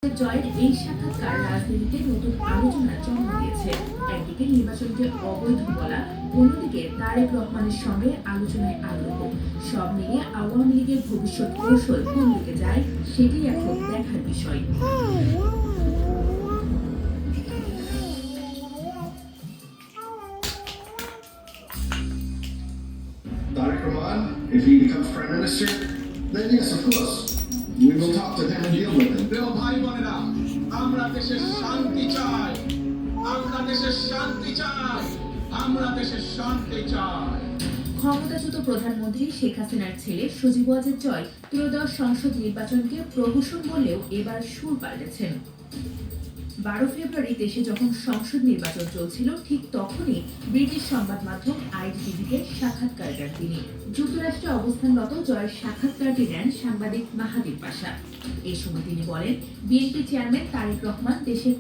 জয়ের এই সাক্ষাৎকার রাজনীতিতে নতুন আলোচনার জন্ম দিয়েছে। একদিকে নির্বাচনকে অবৈধ বলা, অন্যদিকে তারেক রহমানের সঙ্গে আলোচনায় আগ্রহ। সব মিলিয়ে আওয়ামী লীগের ভবিষ্যৎ কৌশল কোন দিকে যায় সেটি এখন দেখার বিষয়। Tariq Rahman, if he becomes Prime Minister, then yes, of course, we will talk to him and deal with him. প্রিয় ভাই বোনেরা, আমরা দেশের শান্তি চাই, আমরা দেশের শান্তি চাই, আমরা দেশের শান্তি চাই। ক্ষমতাচ্যুত প্রধানমন্ত্রী শেখ হাসিনার ছেলে সজীব ওয়াজেদ জয় ত্রয়োদশ সংসদ নির্বাচনকে প্রহসন বললেও এবার সুর পাল্টেছেন। 12 ফেব্রুয়ারি দেশে যখন সংসদ নির্বাচন চলছিল, ঠিক তখনই ব্রিটিশ সংবাদ মাধ্যম ITVতে সাক্ষাৎকার দেন তিনি। যুক্তরাষ্ট্রে অবস্থানরত জয়ের সাক্ষাৎকারটি দেন সাংবাদিক মাহাদীর পাশা। এই সময় তিনি বলেন, বিএনপি চেয়ারম্যান তারেক রহমান দেশের